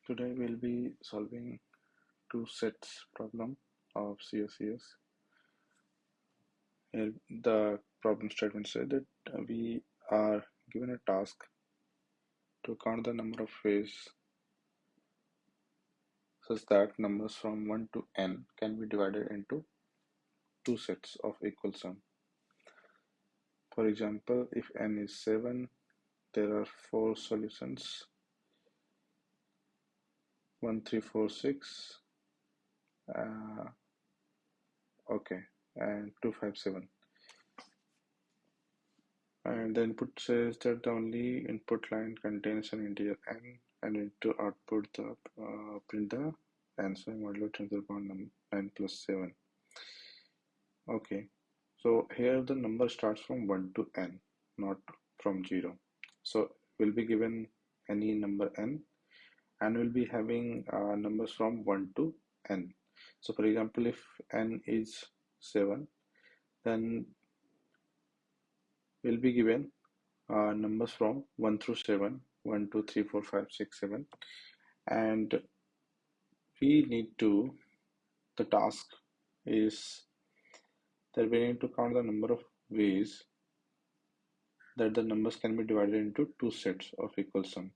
Today we'll be solving two sets problem of CSES. Here the problem statement says that we are given a task to count the number of ways such that numbers from 1 to n can be divided into two sets of equal sum. For example, if n is 7, there are four solutions 1, 3, 4, 6, okay, and 2, 5, 7. And the input says that the only input line contains an integer n, and into output the print the answer modulo 10 to the power 9 plus 7. Okay, so here the number starts from 1 to n, not from 0. So we'll be given any number n, and we'll be having numbers from 1 to n. So for example, if n is 7, then we'll be given numbers from 1 through 7, 1, 2, 3, 4, 5, 6, 7, and we need to, the task is that we need to count the number of ways that the numbers can be divided into two sets of equal sum.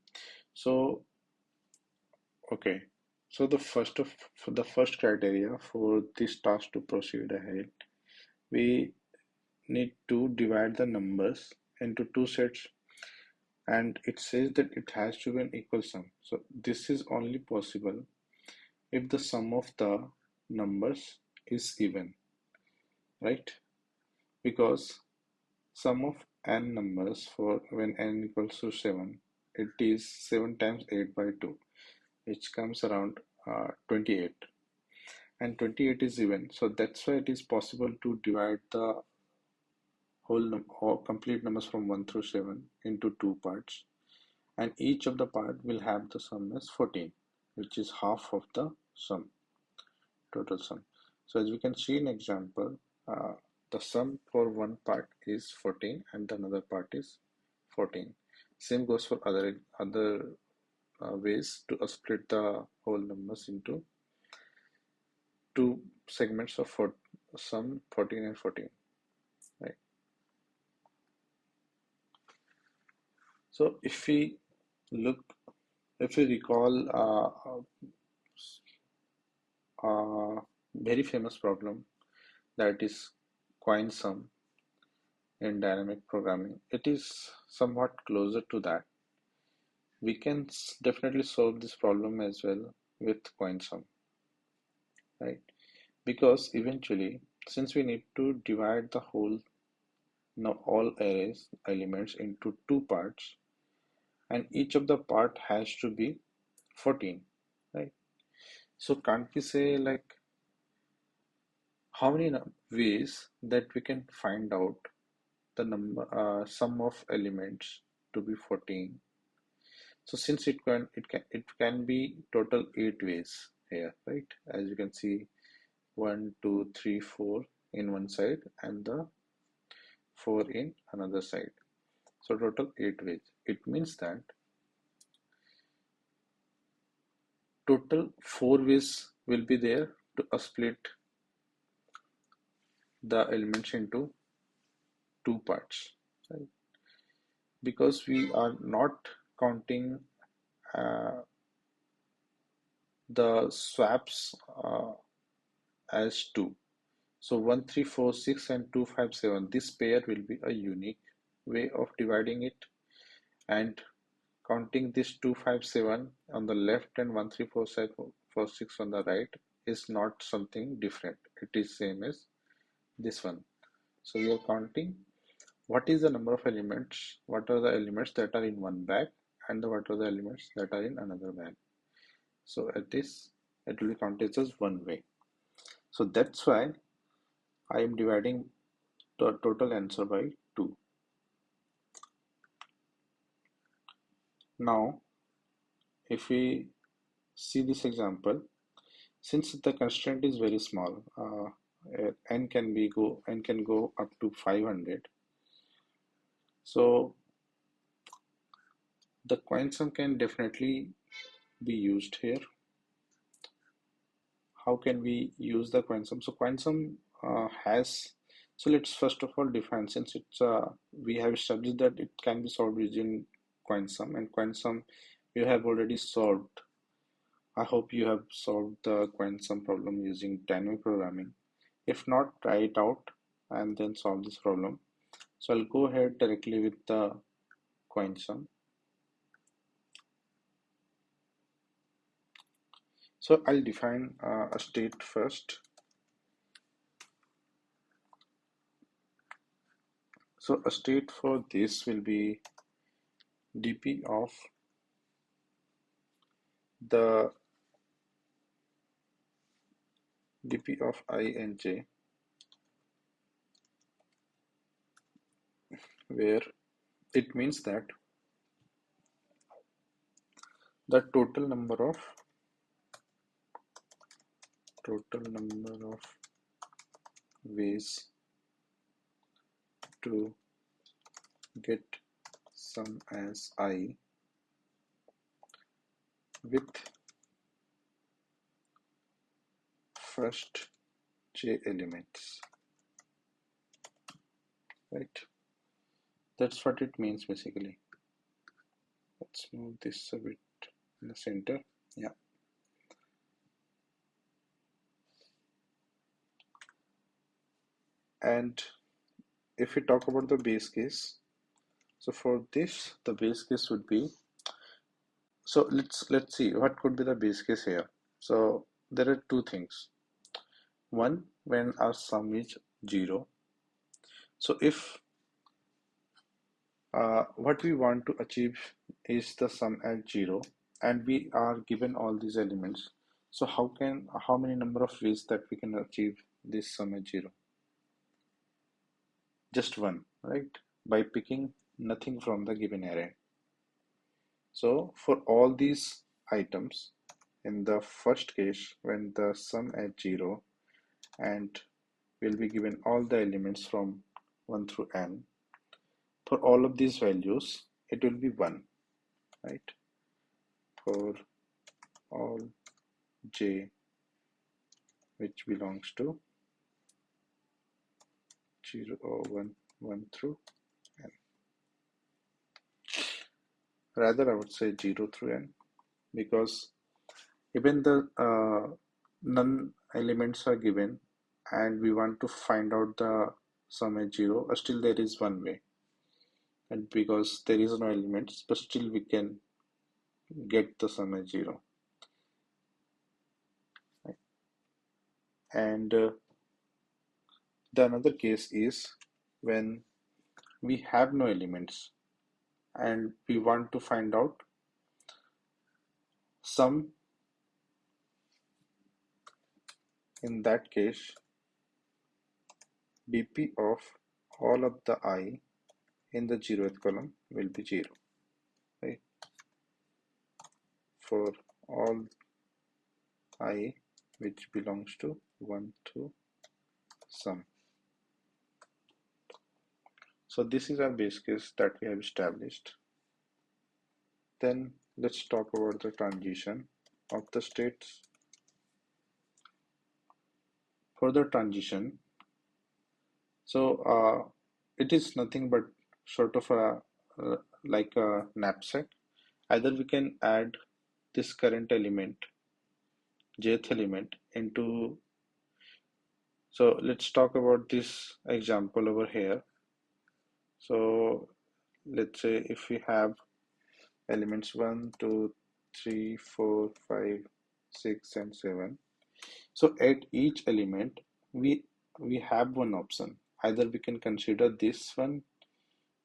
So, okay, so the first criteria for this task to proceed ahead, we need to divide the numbers into two sets, and it says that it has to be an equal sum. So this is only possible if the sum of the numbers is even, right? Because sum of n numbers for when n equals to 7, it is 7 times 8 by 2, which comes around 28. And 28 is even, so that's why it is possible to divide the or complete numbers from 1 through 7 into two parts, and each of the part will have the sum as 14, which is half of the sum, total sum. So as we can see in example, the sum for one part is 14 and another part is 14. Same goes for other ways to split the whole numbers into two segments of sum 14 and 14, right? So if we look, if we recall a very famous problem, that is coin sum in dynamic programming, it is somewhat closer to that. We can definitely solve this problem as well with coin sum, right? Because eventually, since we need to divide the whole, now all arrays elements into two parts, and each of the part has to be 14, right? So can't we say like how many ways that we can find out the number sum of elements to be 14? So since it can be total 8 ways here, right? As you can see, 1, 2, 3, 4 in one side and the 4 in another side. So total 8 ways. It means that total 4 ways will be there to split the elements into two parts, right? Because we are not counting uh, the swaps as 2. So 1, 3, 4, 6 and 2, 5, 7, this pair will be a unique way of dividing it, and counting this 2, 5, 7 on the left and 1, 3, 4, 4, 6 on the right is not something different. It is same as this one. So we are counting what is the number of elements, what are the elements that are in one bag, and what are the elements that are in another bag. So at this, it will be counted as one way. So that's why I am dividing the total answer by 2. Now, if we see this example, since the constraint is very small, n can go up to 500. So the coin sum can definitely be used here. How can we use the coin sum? So coin sum has, so let's first of all define, since it's we have established that it can be solved using coin sum, and coin sum you have already solved. I hope you have solved the coin sum problem using dynamic programming. If not, try it out and then solve this problem. So I'll go ahead directly with the coin sum. So I'll define a state first. So a state for this will be dp of the dp of I and j, where it means that the total number of ways to get sum as I with first j elements, right? That's what it means basically. Let's move this a bit in the center. Yeah. And if we talk about the base case, so for this, the base case would be, so let's see what could be the base case here. So there are two things. One, when our sum is 0. So if what we want to achieve is the sum at 0, and we are given all these elements, so how many number of ways that we can achieve this sum at 0? Just one, right? By picking nothing from the given array. So for all these items, in the first case, when the sum at 0 and we'll be given all the elements from 1 through n, for all of these values, it will be 1, right? For all j which belongs to 0 or 1, 1 through n. Rather, I would say 0 through n, because even the none elements are given and we want to find out the sum at 0, still there is one way. And because there is no elements, but still we can get the sum at 0. And the another case is when we have no elements and we want to find out sum. In that case, dp of all of the I in the 0th column will be 0, right? For all I which belongs to 1 to sum. So this is our base case that we have established. Then let's talk about the transition of the states. For the transition, so it is nothing but sort of a like a knapsack. Either we can add this current element, jth element, into, so let's talk about this example over here. So let's say if we have elements 1, 2, 3, 4, 5, 6, and 7. So at each element, we have one option. Either we can consider this one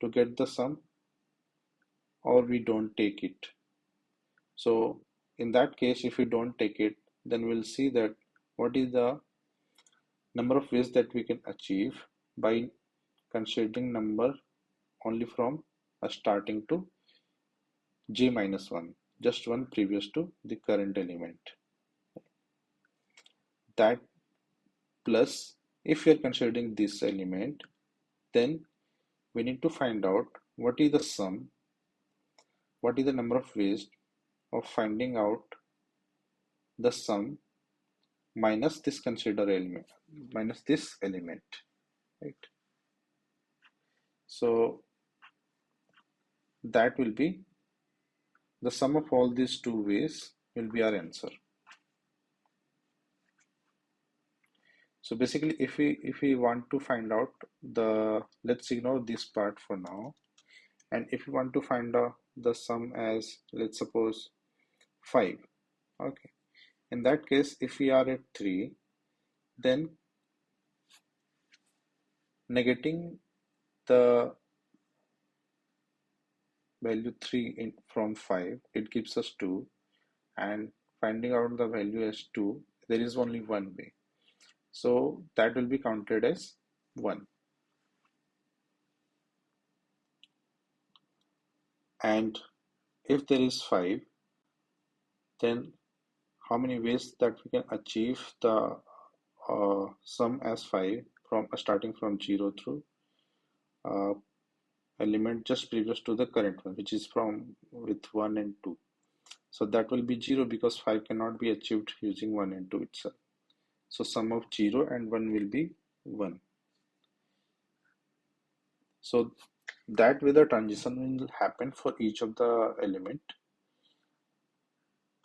to get the sum, or we don't take it. So in that case, if we don't take it, then we'll see that what is the number of ways that we can achieve by considering number only from a starting to j minus 1, just one previous to the current element. That plus, if we are considering this element, then we need to find out what is the sum, what is the number of ways of finding out the sum minus this consider element, minus this element, right? So that will be the sum of all these two ways will be our answer. So basically, if we want to find out the, let's ignore this part for now, and if we want to find out the sum as, let's suppose 5, okay. In that case, if we are at 3, then negating the value 3 from 5, it gives us 2, and finding out the value as 2, there is only one way. So that will be counted as 1. And if there is 5, then how many ways that we can achieve the sum as 5 from starting from 0 through uh, element just previous to the current one, which is from with 1 and 2. So that will be 0 because 5 cannot be achieved using 1 and 2 itself. So sum of 0 and 1 will be 1. So that way the transition will happen for each of the element,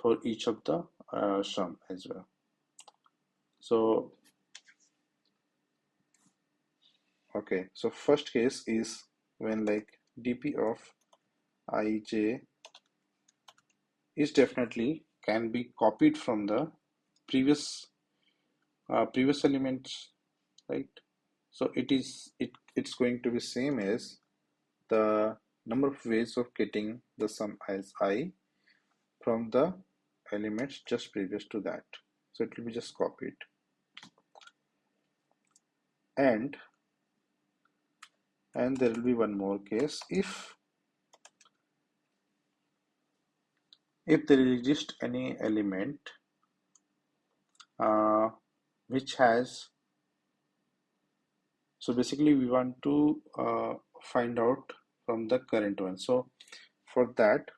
for each of the sum as well. So okay, so first case is when like dp of ij is definitely can be copied from the previous previous elements, right? So it's going to be same as the number of ways of getting the sum as I from the elements just previous to that. So it will be just copied. And there will be one more case if there exists any element uh, which has, so basically we want to find out from the current one. So for that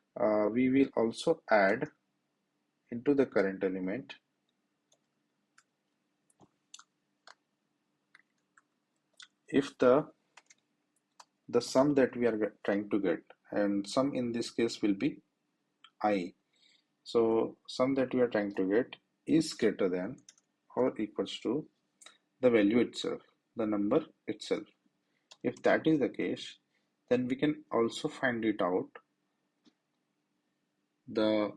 we will also add into the current element if the sum that we are trying to get, and sum in this case will be I. So sum that we are trying to get is greater than or equals to the value itself, the number itself. If that is the case, then we can also find it out the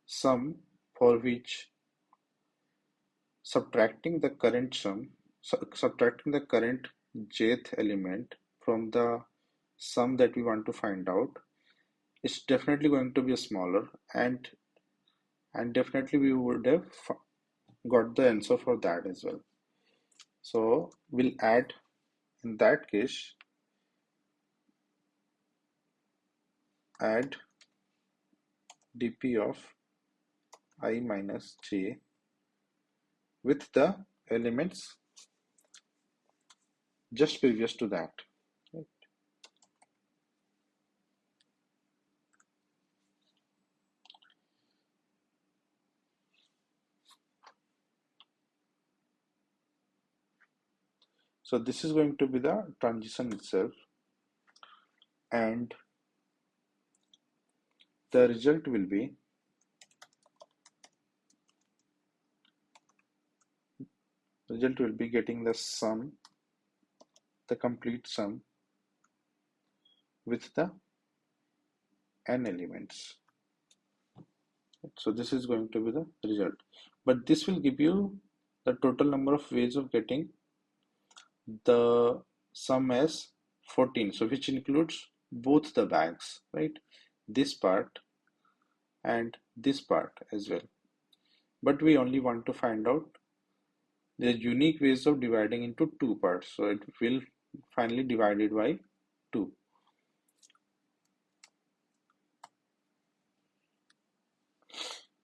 sum for which subtracting the current sum, subtracting the current jth element from the sum that we want to find out is definitely going to be smaller, and definitely we would have got the answer for that as well. So we'll add, in that case, add dp of I minus j with the elements just previous to that. Right? So this is going to be the transition itself, and the result will be getting the sum, the complete sum with the n elements. So this is going to be the result, but this will give you the total number of ways of getting the sum as 14, so which includes both the bags, right? This part and this part as well. But we only want to find out the unique ways of dividing into two parts, so it will finally divide it by 2.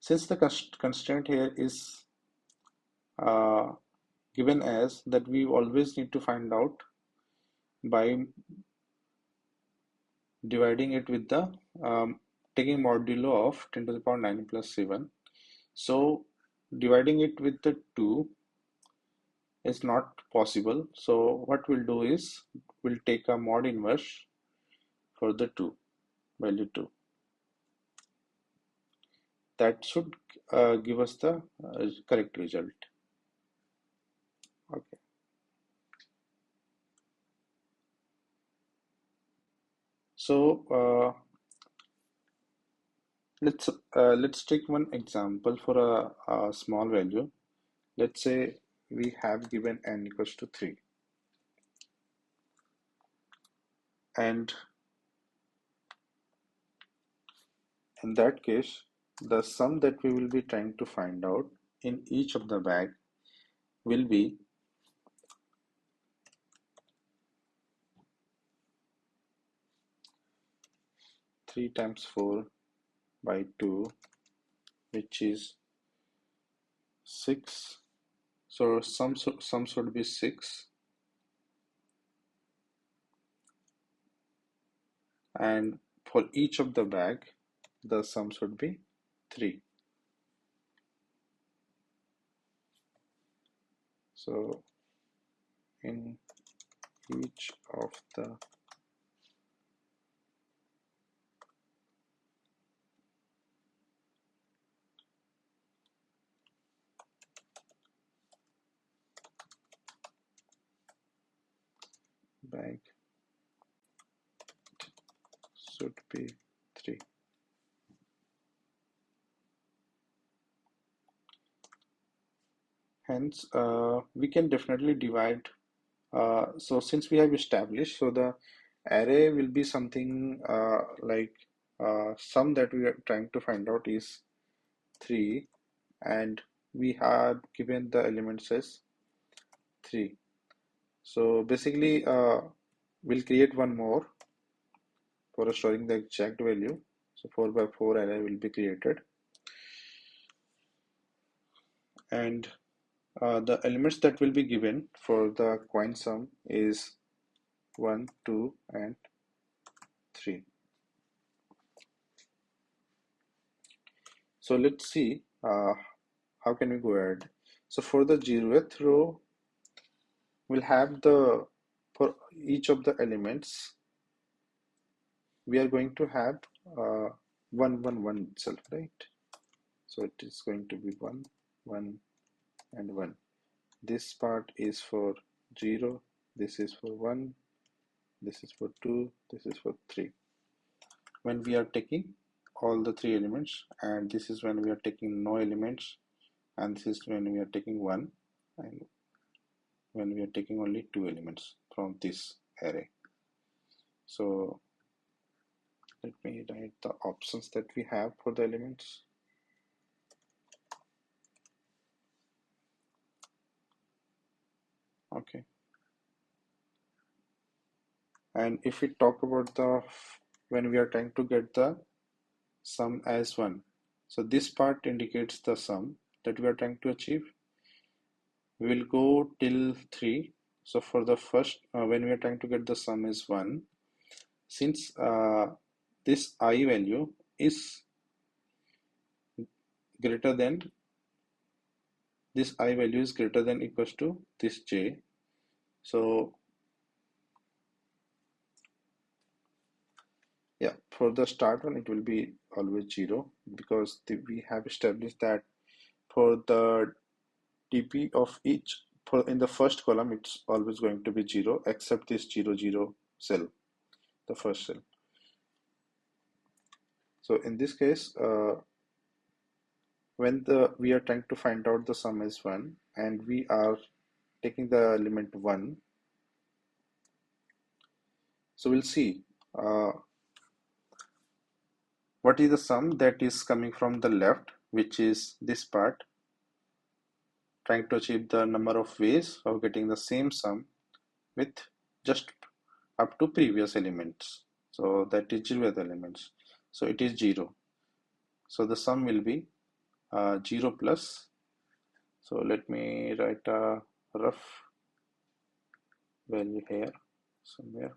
Since the constraint here is uh, given as that we always need to find out by dividing it with the taking modulo of 10 to the power 9 plus 7. So dividing it with the 2 is not possible. So what we'll do is we'll take a mod inverse for the 2, value 2. That should give us the correct result. Okay. So let's take one example for a small value. Let's say we have given n equals to 3, and in that case, the sum that we will be trying to find out in each of the bag will be 3 times 4 by 2, which is 6. So sum should be 6, and for each of the bag, the sum should be 3. So in each of the bag should be 3. Hence, we can definitely divide. So since we have established, so the array will be something like sum that we are trying to find out is 3, and we have given the elements as 3. So basically, we'll create one more for storing the exact value. So 4 by 4 array will be created, and the elements that will be given for the coin sum is 1, 2, and 3. So let's see how can we go ahead. So for the 0th row, we'll have the, for each of the elements, we are going to have 1, 1, 1 itself, right? So it is going to be 1, 1, and 1. This part is for 0, this is for 1, this is for 2, this is for 3. When we are taking all the 3 elements, and this is when we are taking no elements, and this is when we are taking 1, and when we are taking only 2 elements from this array. So let me write the options that we have for the elements. Okay. And if we talk about the, when we are trying to get the sum as 1, so this part indicates the sum that we are trying to achieve. We will go till 3. So for the first, when we are trying to get the sum is 1, since this I value is greater than, this I value is greater than equals to this j. So yeah, for the start one, it will be always 0, because we have established that for the dp of each, for in the first column, it's always going to be 0, except this 0, 0 cell, the first cell. So in this case, when we are trying to find out the sum is 1, and we are taking the element 1, so we'll see what is the sum that is coming from the left, which is this part, trying to achieve the number of ways of getting the same sum with just up to previous elements. So that is 0th elements. So it is 0. So the sum will be 0 plus. So let me write a rough value here somewhere.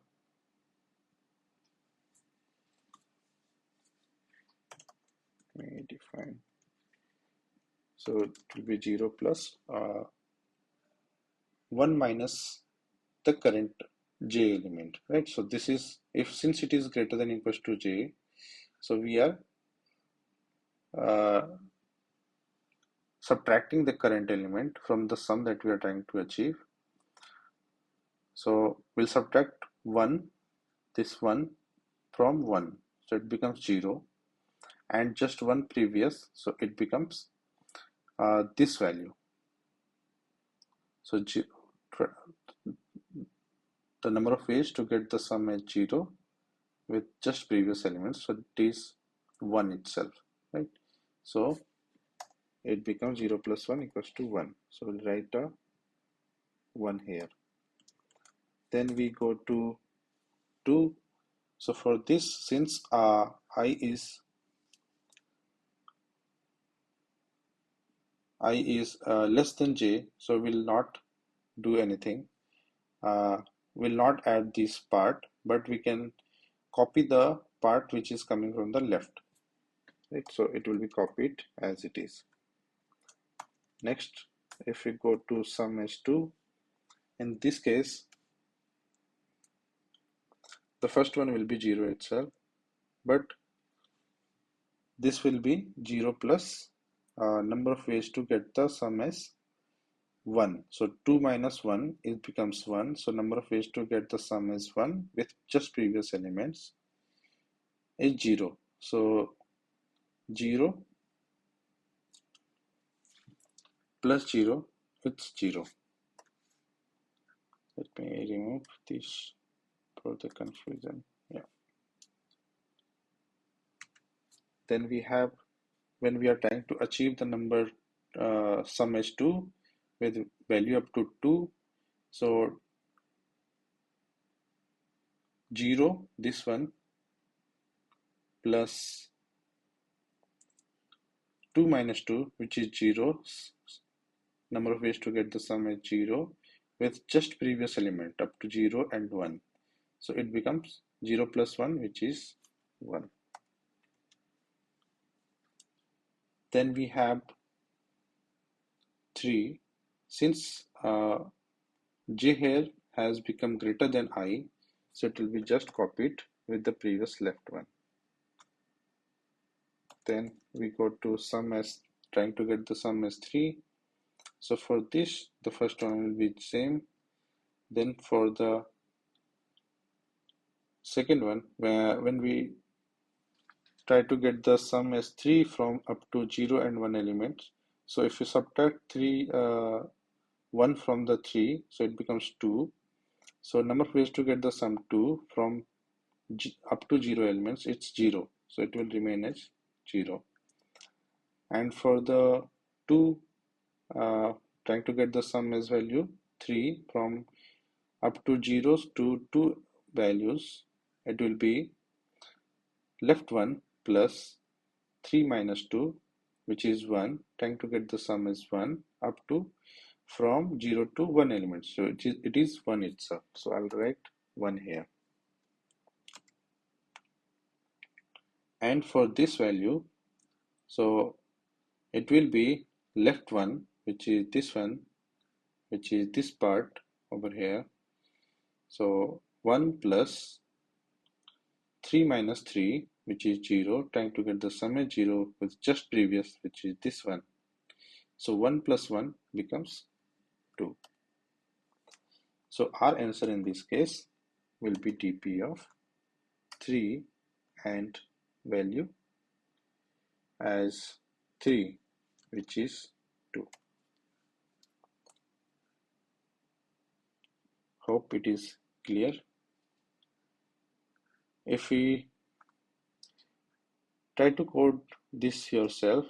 me define. So it will be 0 plus 1 minus the current j element, right? So this is, if since it is greater than or equals to j, so we are uh, subtracting the current element from the sum that we are trying to achieve. So we'll subtract 1, this 1 from 1, so it becomes 0, and just 1 previous, so it becomes this value. So the number of ways to get the sum as 0 with just previous elements, so it is 1 itself, right? So it becomes 0 plus 1 equals to 1. So we'll write a 1 here. Then we go to 2. So for this, since I is less than j, so we'll not do anything. We'll not add this part, but we can copy the part which is coming from the left, right? So it will be copied as it is. Next, if we go to sum s2, in this case, the first one will be 0 itself, but this will be 0 plus number of ways to get the sum as 1. So 2 minus 1, it becomes 1. So number of ways to get the sum is 1 with just previous elements is 0. So 0 plus 0, it's 0. Let me remove this for the confusion. Yeah. Then we have, when we are trying to achieve the number sum is 2 with value up to 2. So 0, this one, plus 2 minus 2, which is 0. Number of ways to get the sum is 0 with just previous element up to 0 and 1. So it becomes 0 plus 1, which is 1. Then we have 3. Since j here has become greater than I, so it will be just copied with the previous left one. Then we go to sum as, trying to get the sum as 3. So for this, the first one will be same. Then for the second one, when we try to get the sum as 3 from up to 0 and 1 elements, so if you subtract 1 from the 3, so it becomes 2. So number of ways to get the sum 2 from up to 0 elements, it's 0. So it will remain as 0. And for the 2, trying to get the sum as value 3 from up to 0s to 2 values, it will be left 1 plus 3 minus 2, which is 1. Trying to get the sum as 1 up to from 0 to 1 element. So it is 1 itself. So I'll write 1 here. And for this value, so it will be left 1, which is this one, which is this part over here. So 1 plus 3 minus 3, which is 0. Trying to get the sum as 0 with just previous, which is this one. So 1 plus 1 becomes 2. So our answer in this case will be dp of 3 and value as 3, which is 2. Hope it is clear. If we try to code this yourself,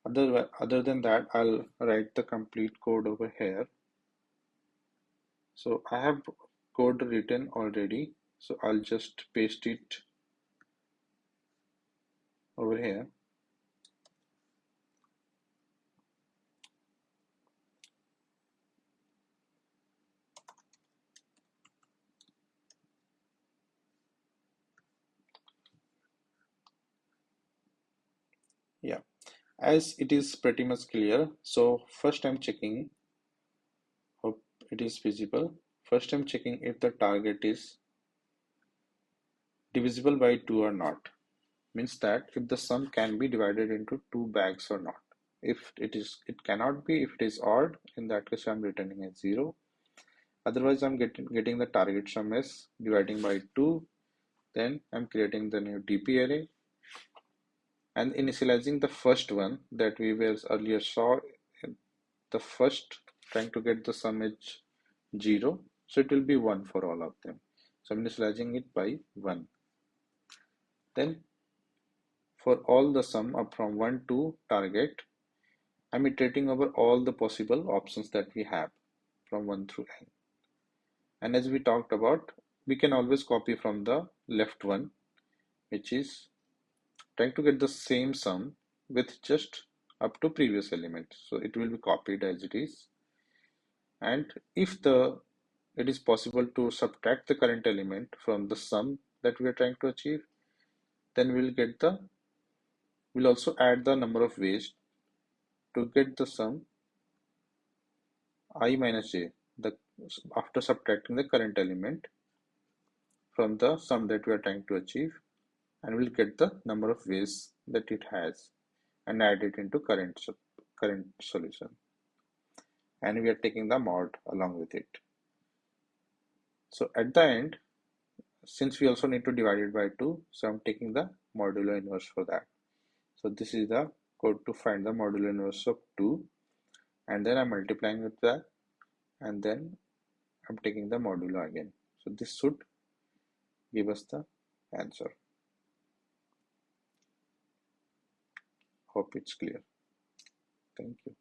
other than that, I'll write the complete code over here. So I have code written already, so I'll just paste it over here. As it is pretty much clear, so first I'm checking, hope it is visible. First I'm checking if the target is divisible by 2 or not. Means that if the sum can be divided into two bags or not. If it cannot be. If it is odd, in that case I'm returning a 0. Otherwise I'm getting the target sum as dividing by 2. Then I'm creating the new DP array and initializing the first one that we were earlier saw. The first, trying to get the sum is 0, so it will be 1 for all of them. So I'm initializing it by 1. Then for all the sum up from 1 to target, I'm iterating over all the possible options that we have from 1 through n. And as we talked about, we can always copy from the left one, which is trying to get the same sum with just up to previous element. So it will be copied as it is. And if it is possible to subtract the current element from the sum that we are trying to achieve, then we'll also add the number of ways to get the sum I minus j, after subtracting the current element from the sum that we are trying to achieve, and we'll get the number of ways that it has and add it into current solution, and we are taking the mod along with it. So at the end, since we also need to divide it by 2, so I'm taking the modulo inverse for that. So this is the code to find the modulo inverse of 2, and then I'm multiplying with that, and then I'm taking the modulo again. So this should give us the answer. Hope it's clear. Thank you.